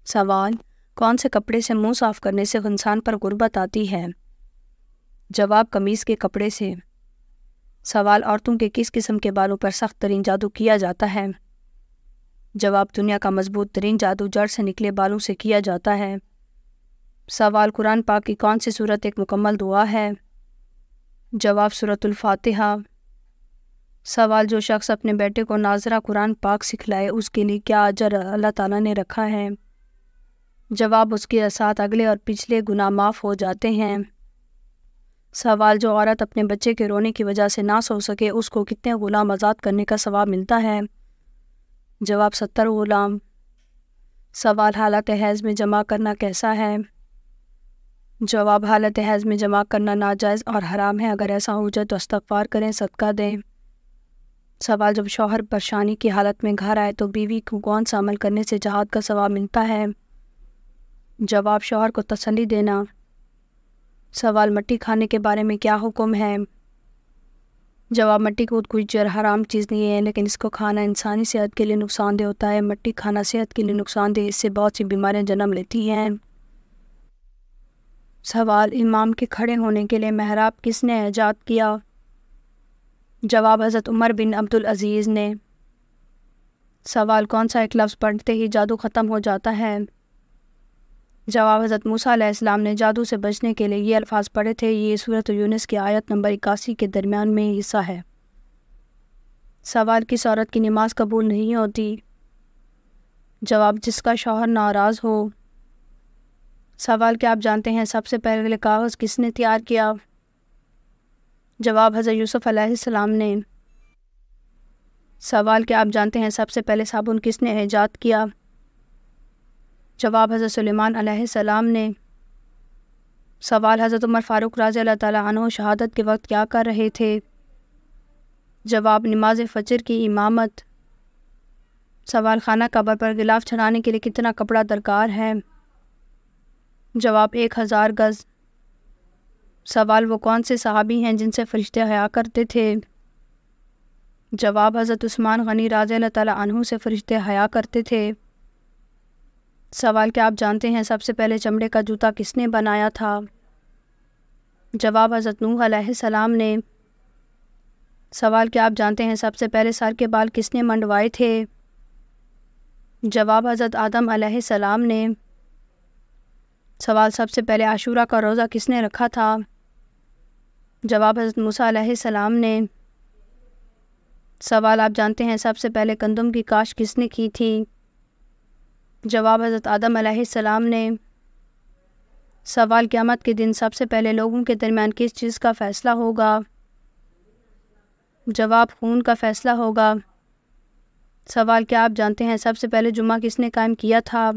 سوال: کون سے کپڑے سے منہ صاف کرنے سے انسان پر غربت آتی ہے؟ جواب: قمیص کے کپڑے سے۔ سوال: عورتوں کے کس قسم کے بالوں پر سخت ترین جادو کیا جاتا ہے؟ جواب: دنیا کا مضبوط ترین جادو جڑ سے نکلے بالوں سے کیا جاتا ہے۔ سوال: قرآن پاک کی کون سی سورت ایک مکمل دعا ہے؟ جواب: سورۃ الفاتحہ۔ سوال: جو شخص اپنے بیٹے کو ناظرہ قرآن پاک سکھلائے اس کے لیے کیا اجر اللہ تعالیٰ نے رکھا ہے؟ جواب: اس کے ساتھ اگلے اور پچھلے گناہ معاف ہو جاتے ہیں۔ سوال: جو عورت اپنے بچے کے رونے کی وجہ سے نہ سو سکے اس کو کتنے غلام آزاد کرنے کا ثواب ملتا ہے؟ جواب: 70 غلام۔ سوال: حالت حیض میں جمع کرنا کیسا ہے؟ جواب: حالت حیض میں جمع کرنا ناجائز اور حرام ہے، اگر ایسا ہو جائے تو استغفار کریں، صدقہ دیں۔ سوال: جب شوہر پریشانی کی حالت میں گھر آئے تو بیوی کو کون سا عمل کرنے سے جہاد کا ثواب ملتا ہے؟ جواب: شوہر کو تسلی دینا۔ سوال: مٹی کھانے کے بارے میں کیا حکم ہے؟ جواب: مٹی خود کوئی حرام چیز نہیں ہے، لیکن اس کو کھانا انسانی صحت کے لیے نقصان دہ ہوتا ہے۔ مٹی کھانا صحت کے لیے نقصان دہ، اس سے بہت سی بیماریاں جنم لیتی ہیں۔ سوال: امام کے کھڑے ہونے کے لیے محراب کس نے ایجاد کیا؟ جواب: حضرت عمر بن عبدالعزیز نے۔ سوال: کون سا ایک لفظ پڑھتے ہی جادو ختم ہو جاتا ہے؟ جواب: حضرت موسیٰ علیہ السلام نے جادو سے بچنے کے لیے یہ الفاظ پڑھے تھے، یہ سورۃ یونس کی آیت نمبر 81 کے درمیان میں حصہ ہے۔ سوال: کس عورت کی نماز قبول نہیں ہوتی؟ جواب: جس کا شوہر ناراض ہو۔ سوال: کیا آپ جانتے ہیں سب سے پہلے کاغذ کس نے تیار کیا؟ جواب: حضرت یوسف علیہ السلام نے۔ سوال: کیا آپ جانتے ہیں سب سے پہلے صابن کس نے ایجاد کیا؟ جواب: حضرت سلیمان علیہ السلام نے۔ سوال: حضرت عمر فاروق رضی اللہ تعالیٰ عنہ شہادت کے وقت کیا کر رہے تھے؟ جواب: نماز فجر کی امامت۔ سوال: خانہ کعبہ پر غلاف چڑھانے کے لیے کتنا کپڑا درکار ہے؟ جواب: 1000 گز۔ سوال: وہ کون سے صحابی ہیں جن سے فرشتے حیا کرتے تھے؟ جواب: حضرت عثمان غنی رضی اللہ تعالیٰ عنہ سے فرشتے حیا کرتے تھے۔ سوال: کیا آپ جانتے ہیں سب سے پہلے چمڑے کا جوتا کس نے بنایا تھا؟ جواب: حضرت نوح علیہ السلام نے۔ سوال: کیا آپ جانتے ہیں سب سے پہلے سر کے بال کس نے منڈوائے تھے؟ جواب: حضرت آدم علیہ السلام نے۔ سوال: سب سے پہلے عاشورہ کا روزہ کس نے رکھا تھا؟ جواب: حضرت موسیٰ علیہ السلام نے۔ سوال: آپ جانتے ہیں سب سے پہلے گندم کی کاشت کس نے کی تھی؟ جواب: حضرت آدم علیہ السلام نے۔ سوال: قیامت کے دن سب سے پہلے لوگوں کے درمیان کس چیز کا فیصلہ ہوگا؟ جواب: خون کا فیصلہ ہوگا۔ سوال: کیا آپ جانتے ہیں سب سے پہلے جمعہ کس نے قائم کیا تھا؟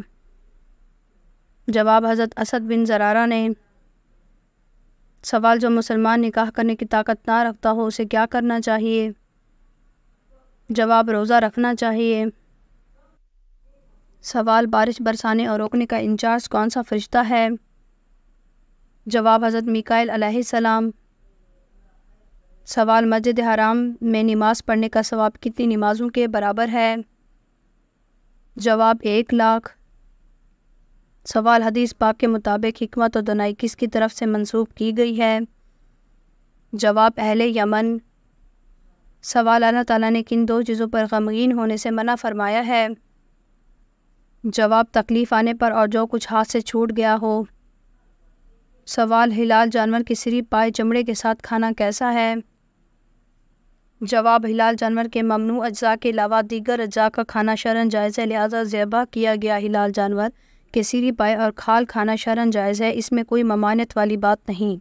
جواب: حضرت اسد بن زرارہ نے۔ سوال: جو مسلمان نکاح کرنے کی طاقت نہ رکھتا ہو اسے کیا کرنا چاہیے؟ جواب: روزہ رکھنا چاہیے۔ سوال: بارش برسانے اور روکنے کا انچارج کون سا فرشتہ ہے؟ جواب: حضرت میکائیل علیہ السلام۔ سوال: مسجد حرام میں نماز پڑھنے کا ثواب کتنی نمازوں کے برابر ہے؟ جواب: 1,00,000۔ سوال: حدیث پاک کے مطابق حکمت و دانائی کس کی طرف سے منسوب کی گئی ہے؟ جواب: اہل یمن۔ سوال: اللہ تعالیٰ نے کن 2 چیزوں پر غمگین ہونے سے منع فرمایا ہے؟ جواب: تکلیف آنے پر اور جو کچھ ہاتھ سے چھوٹ گیا ہو۔ سوال: حلال جانور کی صرف پائے چمڑے کے ساتھ کھانا کیسا ہے؟ جواب: حلال جانور کے ممنوع اجزاء کے علاوہ دیگر اجزاء کا کھانا شرعاً جائز ہے، لہذا ذبح کیا گیا حلال جانور کے سری پائے اور کھال کھانا شرعاً جائز ہے، اس میں کوئی ممانعت والی بات نہیں۔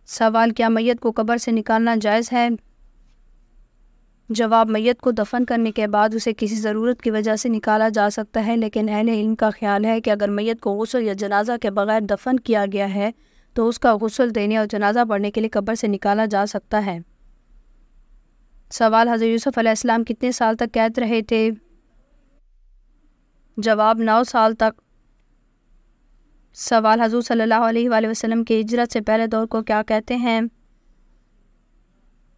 سوال: کیا میت کو قبر سے نکالنا جائز ہے؟ جواب: میت کو دفن کرنے کے بعد اسے کسی ضرورت کی وجہ سے نکالا جا سکتا ہے، لیکن اہل علم کا خیال ہے کہ اگر میت کو غسل یا جنازہ کے بغیر دفن کیا گیا ہے تو اس کا غسل دینے اور جنازہ پڑھنے کے لیے قبر سے نکالا جا سکتا ہے۔ سوال: حضرت یوسف علیہ السلام کتنے سال تک قید رہے تھے؟ جواب: 9 سال تک۔ سوال: حضور صلی اللہ علیہ وآلہ وسلم کی ہجرت سے پہلے دور کو کیا کہتے ہیں؟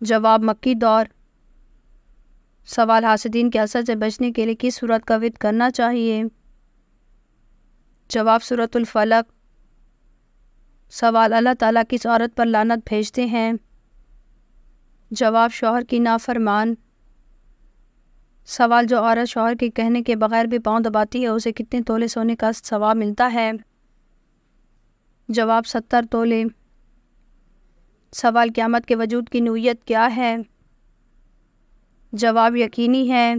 جواب: مکی دور۔ سوال: حاسدین کے اثر سے بچنے کے لیے کس سورت کا ورد کرنا چاہیے؟ جواب سورۃ الفلق۔ سوال اللہ تعالیٰ کس عورت پر لعنت بھیجتے ہیں؟ جواب شوہر کی نافرمان۔ سوال جو عورت شوہر کے کہنے کے بغیر بھی پاؤں دباتی ہے اسے کتنے تولے سونے کا ثواب ملتا ہے؟ جواب 70 تولے۔ سوال قیامت کے وجود کی نوعیت کیا ہے؟ جواب یقینی ہے۔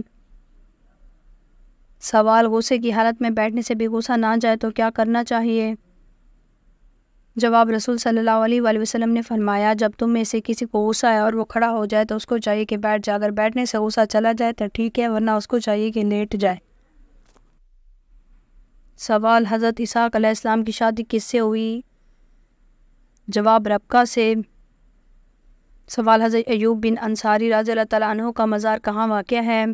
سوال غصے کی حالت میں بیٹھنے سے بھی غصہ نہ جائے تو کیا کرنا چاہیے؟ جواب رسول صلی اللہ علیہ وآلہ وسلم نے فرمایا جب تم میں سے کسی کو غصہ ہے اور وہ کھڑا ہو جائے تو اس کو چاہیے کہ بیٹھ جائے، اگر بیٹھنے سے غصہ چلا جائے تو ٹھیک ہے ورنہ اس کو چاہیے کہ لیٹ جائے۔ سوال حضرت اسحاق علیہ السلام کی شادی کس سے ہوئی؟ جواب ربکہ سے۔ سوال حضرت ایوب بن انصاری رضی اللہ تعالیٰ عنہ کا مزار کہاں واقع ہے؟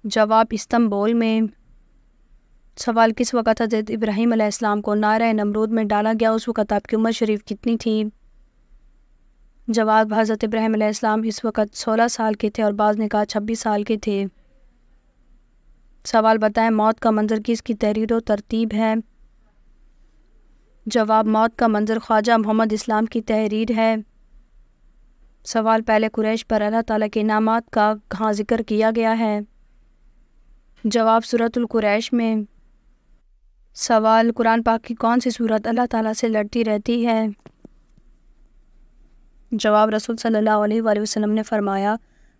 جواب استنبول میں۔ سوال کس وقت حضرت ابراہیم علیہ السلام کو نارہ نمرود میں ڈالا گیا، اس وقت آپ کی عمر شریف کتنی تھی؟ جواب حضرت ابراہیم علیہ السلام اس وقت 16 سال کے تھے اور بعض نے کہا 26 سال کے تھے۔ سوال بتائیں موت کا منظر کس کی تحریر و ترتیب ہے؟ جواب موت کا منظر خواجہ محمد اسلام کی تحریر ہے۔ سوال پہلے قریش پر اللہ تعالیٰ کے انعامات کا کہاں ذکر کیا گیا ہے؟ جواب سورۃ القریش میں۔ سوال قرآن پاک کی کون سی سورت اللہ تعالیٰ سے لڑتی رہتی ہے؟ جواب رسول صلی اللہ علیہ وآلہ وسلم نے فرمایا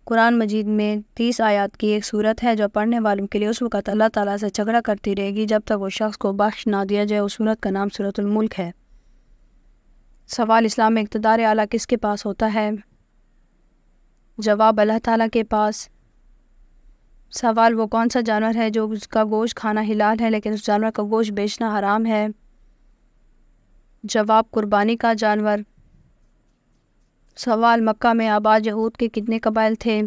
قرآن مجید میں 30 آیات کی ایک سورت ہے جو پڑھنے والوں کے لیے اس وقت اللہ تعالیٰ سے جھگڑا کرتی رہے گی جب تک وہ شخص کو بخش نہ دیا جائے، اس سورت کا نام سورۃ الملک ہے۔ سوال اسلام میں اقتدار اعلیٰ کس کے پاس ہوتا ہے؟ جواب اللہ تعالیٰ کے پاس۔ سوال وہ کون سا جانور ہے جو اس کا گوشت کھانا حلال ہے لیکن اس جانور کا گوشت بیچنا حرام ہے؟ جواب قربانی کا جانور۔ سوال مکہ میں آباد یہود کے کتنے قبائل تھے؟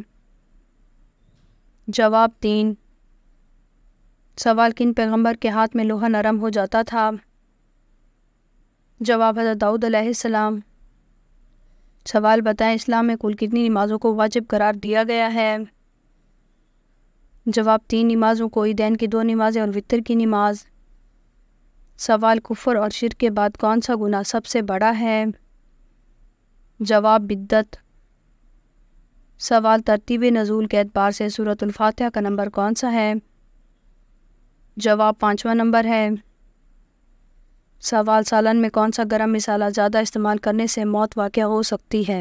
جواب 3۔ سوال کن پیغمبر کے ہاتھ میں لوہا نرم ہو جاتا تھا؟ جواب حضرت داؤد علیہ السلام۔ سوال بتائیں اسلام میں کل کتنی نمازوں کو واجب قرار دیا گیا ہے؟ جواب 3 نمازوں کو، عیدین کی 2 نمازیں اور وتر کی نماز۔ سوال کفر اور شرک کے بعد کون سا گناہ سب سے بڑا ہے؟ جواب بدعت۔ سوال ترتیب نزول کے اعتبار سے سورۃ الفاتحہ کا نمبر کون سا ہے؟ جواب 5واں نمبر ہے۔ سوال سالن میں کون سا گرم مسالہ زیادہ استعمال کرنے سے موت واقع ہو سکتی ہے؟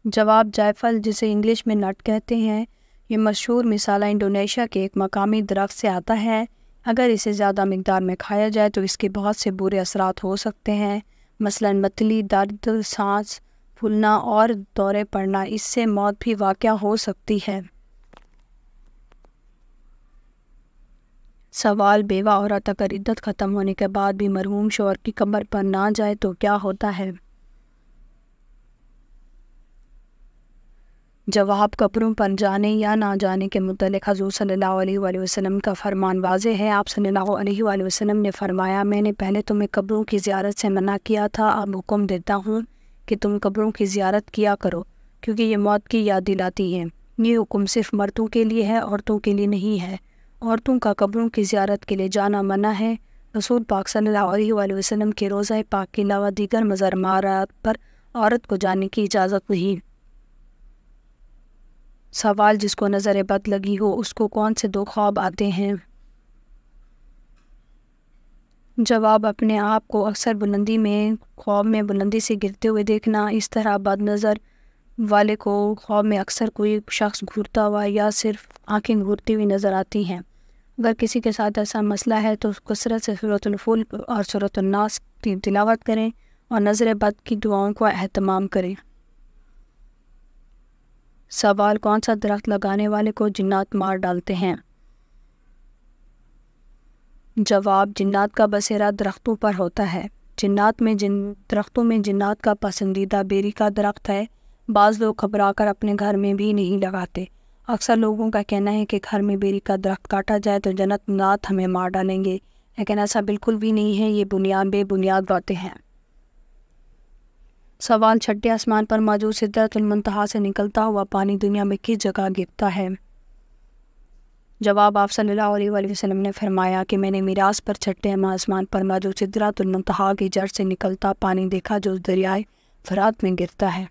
جواب جائفل، جسے انگلش میں نٹ کہتے ہیں۔ یہ مشہور مسالہ انڈونیشیا کے ایک مقامی درخت سے آتا ہے۔ اگر اسے زیادہ مقدار میں کھایا جائے تو اس کے بہت سے برے اثرات ہو سکتے ہیں، مثلا متلی، درد، سانس پھولنا اور دورے پڑنا۔ اس سے موت بھی واقع ہو سکتی ہے۔ سوال بیوہ عورت اگر عدت ختم ہونے کے بعد بھی مرحوم شوہر کی قبر پر نہ جائے تو کیا ہوتا ہے؟ جواب قبروں پر جانے یا نہ جانے کے متعلق حضور صلی اللہ علیہ وآلہ وسلم کا فرمان واضح ہے۔ آپ صلی اللہ علیہ وآلہ وسلم نے فرمایا میں نے پہلے تمہیں قبروں کی زیارت سے منع کیا تھا، اب حکم دیتا ہوں کہ تم قبروں کی زیارت کیا کرو کیونکہ یہ موت کی یاد دلاتی ہے۔ یہ حکم صرف مردوں کے لیے ہے، عورتوں کے لیے نہیں ہے۔ عورتوں کا قبروں کی زیارت کے لیے جانا منع ہے۔ رسول پاک صلی اللہ علیہ وآلہ وسلم کے روضہ پاک کے علاوہ دیگر مزارات پر عورت کو جانے کی اجازت نہیں۔ سوال جس کو نظر بد لگی ہو اس کو کون سے 2 خواب آتے ہیں؟ جواب اپنے آپ کو اکثر بلندی میں خواب میں بلندی سے گرتے ہوئے دیکھنا، اس طرح بد نظر والے کو خواب میں اکثر کوئی شخص گھورتا ہوا یا صرف آنکھیں گھورتی ہوئی نظر آتی ہیں۔ اگر کسی کے ساتھ ایسا مسئلہ ہے تو کثرت سے سورۃ الفلق اور سورۃ الناس کی تلاوت کریں اور نظر بد کی دعاؤں کو اہتمام کریں۔ سوال کون سا درخت لگانے والے کو جنات مار ڈالتے ہیں؟ جواب جنات کا بسیرا درختوں پر ہوتا ہے۔ درختوں میں جنات کا پسندیدہ بیری کا درخت ہے۔ بعض لوگ گھبرا کر اپنے گھر میں بھی نہیں لگاتے۔ اکثر لوگوں کا کہنا ہے کہ گھر میں بیری کا درخت کاٹا جائے تو جنات ہمیں مار ڈالیں گے، لیکن ایسا بالکل بھی نہیں ہے، یہ بے بنیاد باتیں ہیں۔ سوال چھٹے آسمان پر موجود سدرۃ المنتہا سے نکلتا ہوا پانی دنیا میں کس جگہ گرتا ہے؟ جواب آپ صلی اللہ علیہ وآلہ وسلم نے فرمایا کہ میں نے میراث پر چھٹے آسمان پر جو سدرۃ المنتہا کی جڑ سے نکلتا پانی دیکھا جو دریائے فرات میں گرتا ہے۔